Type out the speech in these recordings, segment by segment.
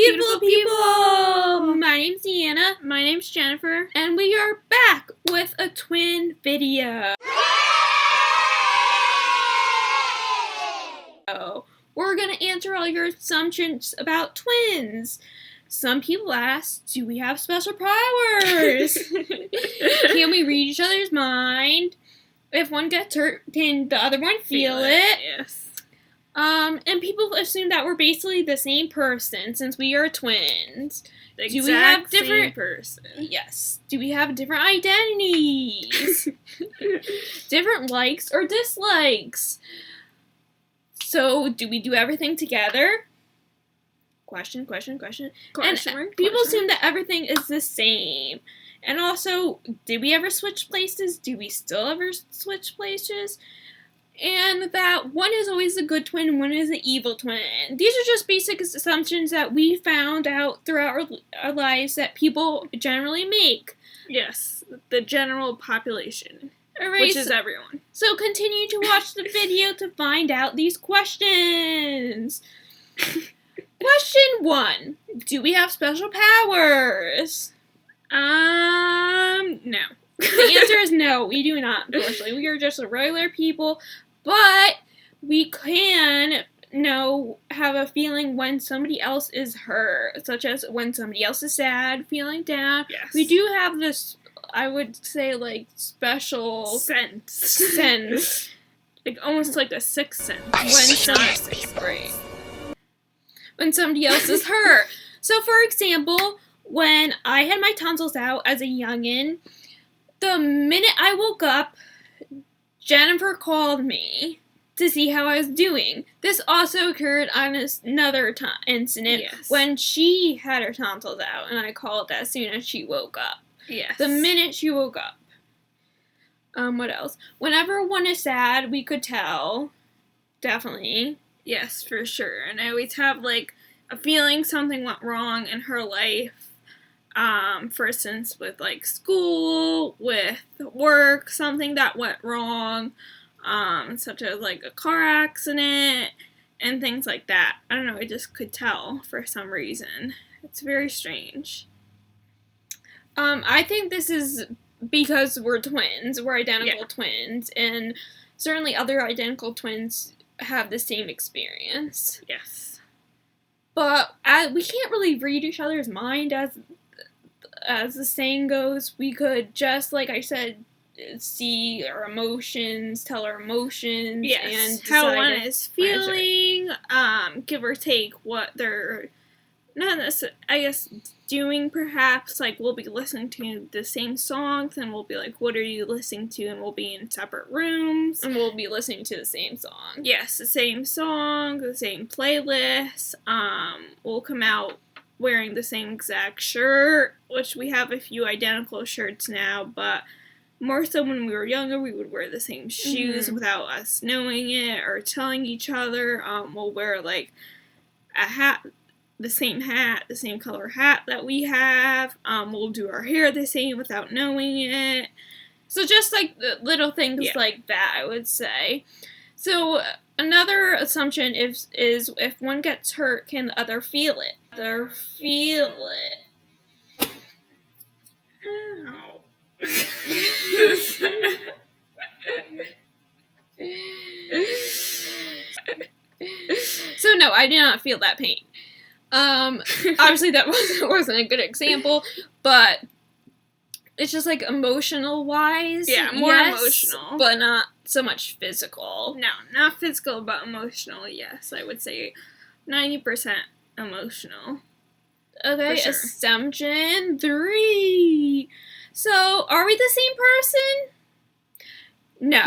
beautiful people! My name's Deanna. My name's Jennifer. And we are back with a twin video. We're going to answer all your assumptions about twins. Some people ask, do we have special powers? Can we read each other's mind? If one gets hurt, can the other one feel it? Yes. And people assume that we're basically the same person since we are twins. Do we have different same person? Yes. Do we have different identities? Different likes or dislikes? So, do we do everything together? Question. And people assume that everything is the same. And also, did we ever switch places? Do we still ever switch places? And that one is always a good twin and one is an evil twin. These are just basic assumptions that we found out throughout our lives that people generally make. Yes, the general population, Alright, which is everyone. So continue to watch the video to find out these questions. Question 1. Do we have special powers? No. The answer is no, we do not, unfortunately. We are just regular people, but we can have a feeling when somebody else is hurt, such as when somebody else is sad, feeling down. Yes. We do have this, I would say, like, special sense. Like, almost like a sixth sense. When somebody else is hurt. So, for example, when I had my tonsils out as a youngin', the minute I woke up, Jennifer called me to see how I was doing. This also occurred on another incident when she had her tonsils out, and I called as soon as she woke up. Yes. The minute she woke up. What else? Whenever one is sad, we could tell. Definitely. Yes, for sure. And I always have, like, a feeling something went wrong in her life. For instance, with, like, school, with work, something that went wrong, such as, like, a car accident, and things like that. I don't know, I just could tell for some reason. It's very strange. I think this is because we're twins. We're identical twins, and certainly other identical twins have the same experience. Yes. But we can't really read each other's mind, as the saying goes. We could just, like I said, see our emotions, tell our emotions, and how one is feeling, give or take what they're not necessarily, I guess, doing perhaps. Like, we'll be listening to the same songs, and we'll be like, what are you listening to? And we'll be in separate rooms. And we'll be listening to the same song. Yes, the same song, the same playlist. We'll come out wearing the same exact shirt, which we have a few identical shirts now, but more so when we were younger, we would wear the same shoes without us knowing it or telling each other. We'll wear, like, a hat, the same color hat that we have. We'll do our hair the same without knowing it. So just, like, the little things like that, I would say. So another assumption is if one gets hurt, can the other feel it? Ow. So no, I did not feel that pain. Obviously that wasn't a good example, but it's just, like, emotional wise. Yeah, more emotional. But not so much physical. No, not physical, but emotional, yes. I would say 90% emotional. Okay, sure. Assumption 3. So, are we the same person? No.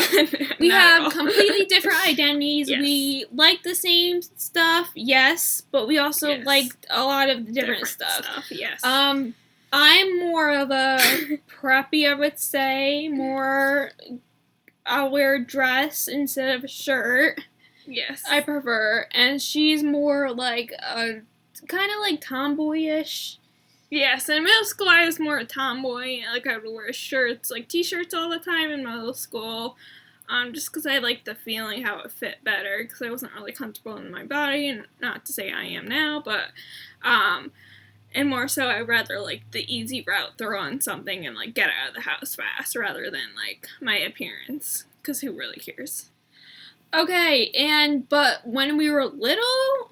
We have completely different identities. Yes. We like the same stuff, yes, but we also like a lot of different stuff. Yes. I'm more of a preppy, I would say. More, I'll wear a dress instead of a shirt. Yes. I prefer. And she's more like a kind of like tomboyish. Yes, in middle school I was more a tomboy. Like, I would wear shirts, like t-shirts all the time in middle school. just because I liked the feeling how it fit better, because I wasn't really comfortable in my body, and not to say I am now, but, and more so I'd rather, like, the easy route, throw on something and, like, get out of the house fast, rather than, like, my appearance, because who really cares? Okay, but when we were little,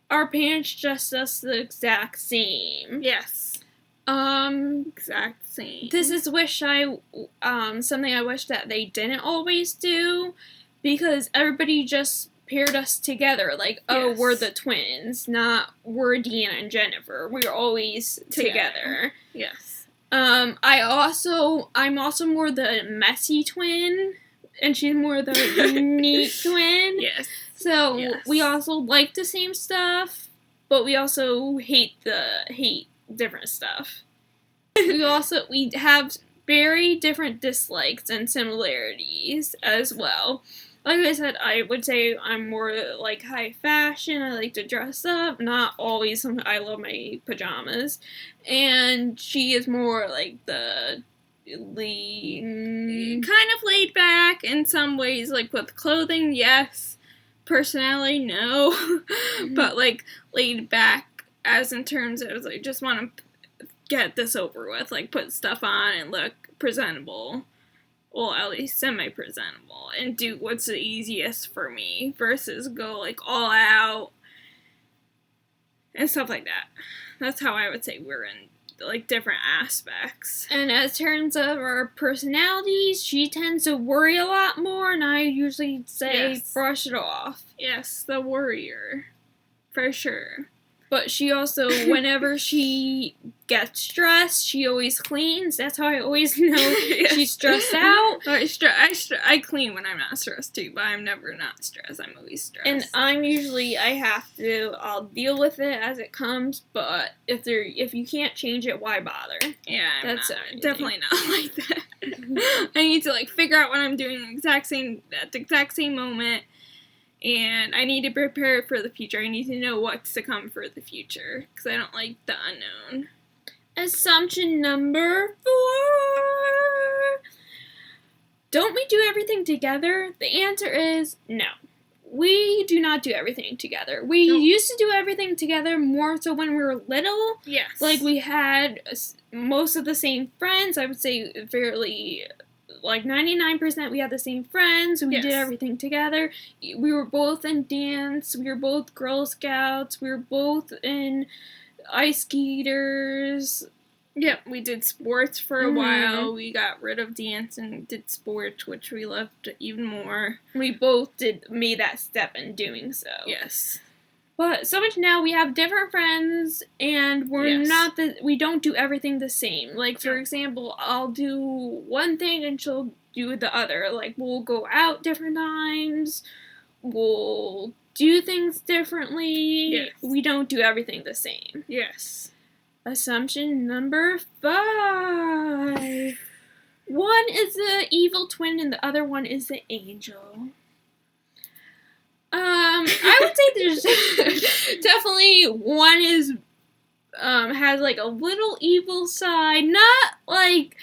our parents dressed us the exact same. Yes. Exact same. This is something I wish that they didn't always do, because everybody just paired us together, like, oh, Yes. we're the twins, not we're Deanna and Jennifer. We're always together. Yes. I'm also more the messy twin, and she's more the neat twin. Yes. So Yes. we also like the same stuff, but we also hate different stuff. we have very different dislikes and similarities as well. Like I said, I would say I'm more like high fashion. I like to dress up. Not always. I love my pajamas. And she is more like the kind of laid back in some ways, like with clothing, yes. Personality, no. But like laid back as in terms of like just want to get this over with, like put stuff on and look presentable. Well, at least semi-presentable, and do what's the easiest for me, versus go, like, all out, and stuff like that. That's how I would say we're in, like, different aspects. And as terms of our personalities, she tends to worry a lot more, and I usually say brush it off. Yes, the worrier. For sure. But she also, whenever she gets stressed, she always cleans. That's how I always know she's stressed out. I clean when I'm not stressed too, but I'm never not stressed. I'm always stressed. And I'll deal with it as it comes, but if you can't change it, why bother? Yeah, definitely not like that. I need to, like, figure out what I'm doing at the exact same moment. And I need to prepare for the future. I need to know what's to come for the future, because I don't like the unknown. Assumption number 4. Don't we do everything together? The answer is no. We do not do everything together. We used to do everything together more so when we were little. Yes. Like, we had most of the same friends. I would say fairly... like 99% we had the same friends. We did everything together. We were both in dance. We were both Girl Scouts. We were both in ice skaters. Yep, we did sports for a while. We got rid of dance and did sports, which we loved even more. We both made that step in doing so. Yes. But so much now, we have different friends, and we don't do everything the same. Like, for example, I'll do one thing and she'll do the other. Like, we'll go out different times, we'll do things differently. Yes. We don't do everything the same. Yes. Assumption number 5. One is the evil twin and the other one is the angel. I would say there's definitely one is, has, like, a little evil side. Not, like,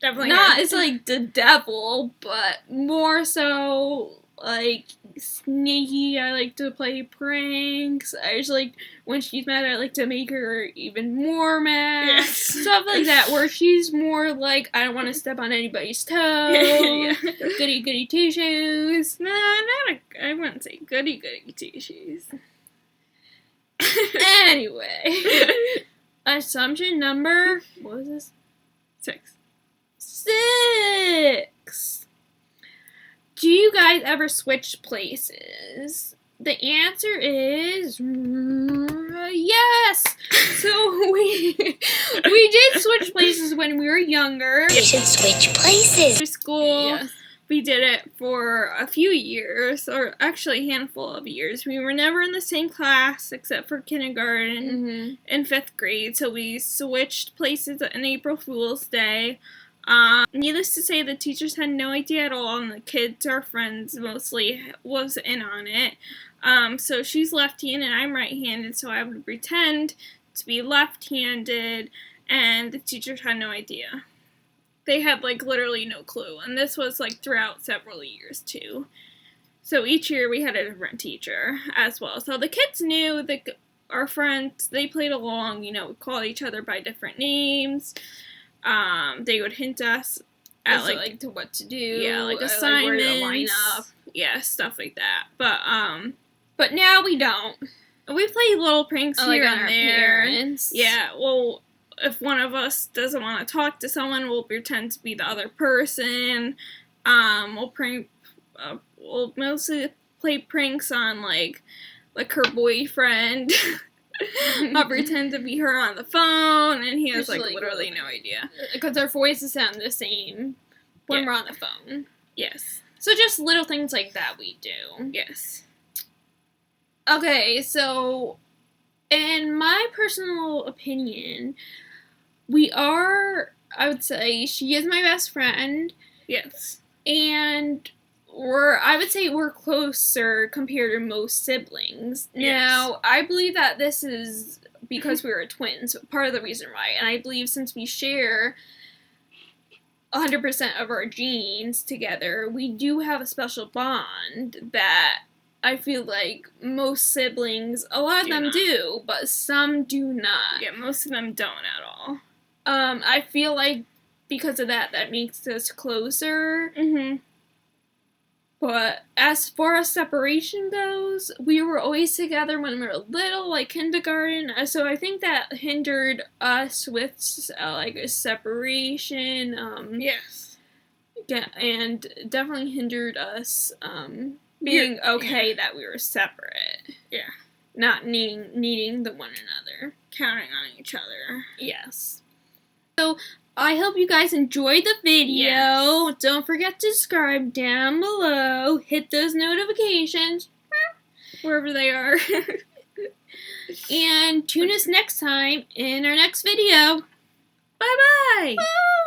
it's, like, the devil, but more so, like, sneaky. I like to play pranks. I just, like, when she's mad, I like to make her even more mad. Yes. Stuff like that, where she's more like, I don't want to step on anybody's toes. Goody goody two-shoes. No, I wouldn't say goody goody two-shoes. Anyway. Assumption number, what was this? 6. Do you guys ever switch places? The answer is yes. So we did switch places when we were younger. You should switch places. School. Yes. We did it for a few years, or actually a handful of years. We were never in the same class except for kindergarten and 5th grade. So we switched places on April Fool's Day. Needless to say, the teachers had no idea at all, and the kids, our friends, mostly was in on it. So she's left-handed and I'm right-handed, so I would pretend to be left-handed, and the teachers had no idea. they had, like, literally no clue. And this was, like, throughout several years, too. So each year we had a different teacher as well. So the kids knew that our friends, they played along, we called each other by different names. They would hint us at, also, like, to what to do. Yeah, like, assignments. Like, where to line up. Yeah, stuff like that. But now we don't. We play little pranks here on and our there. parents. Yeah, well, if one of us doesn't want to talk to someone, we'll pretend to be the other person. We'll mostly play pranks on, like her boyfriend. I'll pretend to be her on the phone, and he has, like, literally no idea. Because our voices sound the same when we're on the phone. Yes. So just little things like that we do. Yes. Okay, so in my personal opinion, I would say, she is my best friend. Yes. And I would say we're closer compared to most siblings. Yes. Now, I believe that this is because we were twins, part of the reason why. And I believe since we share 100% of our genes together, we do have a special bond that I feel like most siblings, a lot of them do, but some do not. Yeah, most of them don't at all. I feel like because of that makes us closer. Mm-hmm. But as far as separation goes, we were always together when we were little, like kindergarten. So I think that hindered us with like a separation. Yes. Yeah, and definitely hindered us being okay that we were separate. Yeah. Not needing the one another. Counting on each other. Yes. So I hope you guys enjoyed the video. Yes. Don't forget to subscribe down below. Hit those notifications. Wherever they are. And tune us next time in our next video. Bye-bye. Bye.